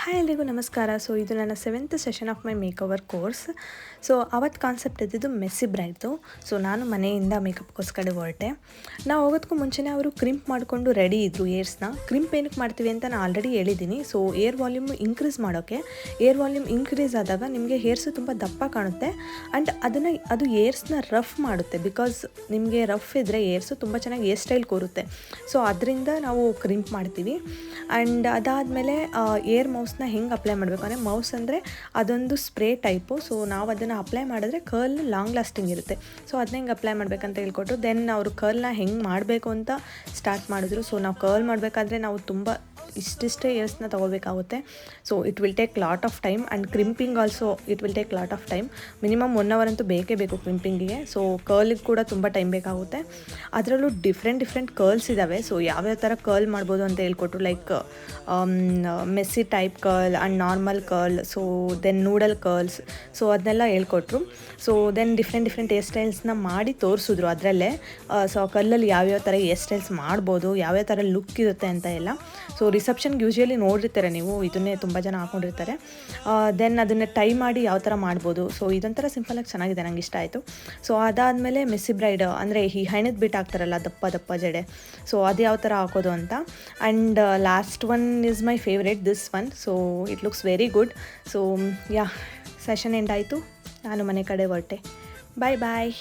Hi ಎಲ್ರಿಗೂ ನಮಸ್ಕಾರ. ಇದು ನನ್ನ 7th session of my makeover course. ಅವತ್ತು ಕಾನ್ಸೆಪ್ಟ್ ಇದ್ದಿದ್ದು ಮೆಸ್ಸಿ ಬ್ರೈಡ್ದು. ನಾನು ಮನೆಯಿಂದ ಮೇಕಪ್ಗೋಸ್ಕರ ಹೊರಟೆ. ನಾವು ಹೋಗೋದಕ್ಕೂ ಮುಂಚೆನೇ ಅವರು ಕ್ರಿಂಪ್ ಮಾಡಿಕೊಂಡು ರೆಡಿ ಇದ್ದರು ಏರ್ಸ್ನ. ಕ್ರಿಂಪ್ ಏನಕ್ಕೆ ಮಾಡ್ತೀವಿ ಅಂತ ನಾನು ಆಲ್ರೆಡಿ ಹೇಳಿದ್ದೀನಿ. ಏರ್ ವಾಲ್ಯೂಮ್ ಇನ್ಕ್ರೀಸ್ ಮಾಡೋಕ್ಕೆ. ಏರ್ ವಾಲ್ಯೂಮ್ ಇನ್ಕ್ರೀಸ್ ಆದಾಗ ನಿಮಗೆ ಹೇರ್ಸು ತುಂಬ ದಪ್ಪ ಕಾಣುತ್ತೆ ಆ್ಯಂಡ್ ಅದು ಏರ್ಸ್ನ ರಫ್ ಮಾಡುತ್ತೆ. ಬಿಕಾಸ್ ನಿಮಗೆ ರಫ್ ಇದ್ದರೆ ಏರ್ಸು ತುಂಬ ಚೆನ್ನಾಗಿ ಏರ್ ಸ್ಟೈಲ್ ಕೂರುತ್ತೆ. ಅದರಿಂದ ನಾವು ಕ್ರಿಂಪ್ ಮಾಡ್ತೀವಿ. ಆ್ಯಂಡ್ ಅದಾದಮೇಲೆ ಏರ್ ಮೌಸ್ನ ಹೆಂಗೆ ಅಪ್ಲೈ ಮಾಡಬೇಕು ಅಂದರೆ, ಮೌಸ್ ಅಂದರೆ ಅದೊಂದು ಸ್ಪ್ರೇ ಟೈಪು. ನಾವು ಅದನ್ನು ಅಪ್ಲೈ ಮಾಡಿದ್ರೆ ಕರ್ಲ್ ಲಾಂಗ್ ಲಾಸ್ಟಿಂಗ್ ಇರುತ್ತೆ. ಅದನ್ನ ಹೆಂಗೆ ಅಪ್ಲೈ ಮಾಡಬೇಕಂತ ಹೇಳ್ಕೊಟ್ಟು ದೆನ್ ಅವರು ಕರ್ಲ್ನ ಹೆಂಗೆ ಮಾಡಬೇಕು ಅಂತ ಸ್ಟಾರ್ಟ್ ಮಾಡಿದ್ರು. ನಾವು ಕರ್ಲ್ ಮಾಡಬೇಕಾದ್ರೆ ನಾವು ತುಂಬ ಇಷ್ಟಿಷ್ಟೇ ಏರ್ಸ್ನ ತೊಗೋಬೇಕಾಗುತ್ತೆ. It will take lot of time and crimping also it will take lot of time. Minimum 1 hour ಅಂತೂ ಬೇಕೇ ಬೇಕು ಕ್ರಿಂಪಿಂಗಿಗೆ. ಕರ್ಲಿಗೆ ಕೂಡ ತುಂಬ ಟೈಮ್ ಬೇಕಾಗುತ್ತೆ. ಅದರಲ್ಲೂ ಡಿಫ್ರೆಂಟ್ ಕರ್ಲ್ಸ್ ಇದ್ದಾವೆ. ಯಾವ್ಯಾವ ಥರ ಕರ್ಲ್ ಮಾಡ್ಬೋದು ಅಂತ ಹೇಳ್ಕೊಟ್ರು. Like messy type curl and normal curl, then noodle curls, ಅದನ್ನೆಲ್ಲ ಹೇಳ್ಕೊಟ್ರು. ದೆನ್ ಡಿಫ್ರೆಂಟ್ ಹೇರ್ ಸ್ಟೈಲ್ಸ್ನ ಮಾಡಿ ತೋರಿಸಿದ್ರು ಅದರಲ್ಲೇ. ಕರ್ಲಲ್ಲಿ ಯಾವ್ಯಾವ ಥರ ಹೇರ್ ಸ್ಟೈಲ್ಸ್ ಮಾಡ್ಬೋದು, ಯಾವ್ಯಾವ ಥರ ಲುಕ್ ಇರುತ್ತೆ ಅಂತ ಎಲ್ಲ. ರಿಸೆಪ್ಷನ್ಗೆ ಯೂಶ್ವಲಿ ನೋಡಿರ್ತಾರೆ ನೀವು, ಇದನ್ನೇ ತುಂಬ ಜನ ಹಾಕ್ಕೊಂಡಿರ್ತಾರೆ. ದೆನ್ ಅದನ್ನು ಟೈ ಮಾಡಿ ಯಾವ ಥರ ಮಾಡ್ಬೋದು. ಇದೊಂಥರ ಸಿಂಪಲಾಗಿ ಚೆನ್ನಾಗಿದೆ, ನಂಗೆ ಇಷ್ಟ ಆಯಿತು. ಅದಾದಮೇಲೆ ಮೆಸ್ಸಿ ಬ್ರೈಡ್ ಅಂದರೆ ಈ ಹೈನದ ಬಿಟ್ಟು ಹಾಕ್ತಾರಲ್ಲ ದಪ್ಪ ಜಡೆ, ಅದು ಯಾವ ಥರ ಹಾಕೋದು ಅಂತ. And last one is my favourite, this one. It looks very good. Session end ಆಯಿತು. ನಾನು ಮನೆ ಕಡೆ ಹೊರಟೆ. ಬಾಯ್.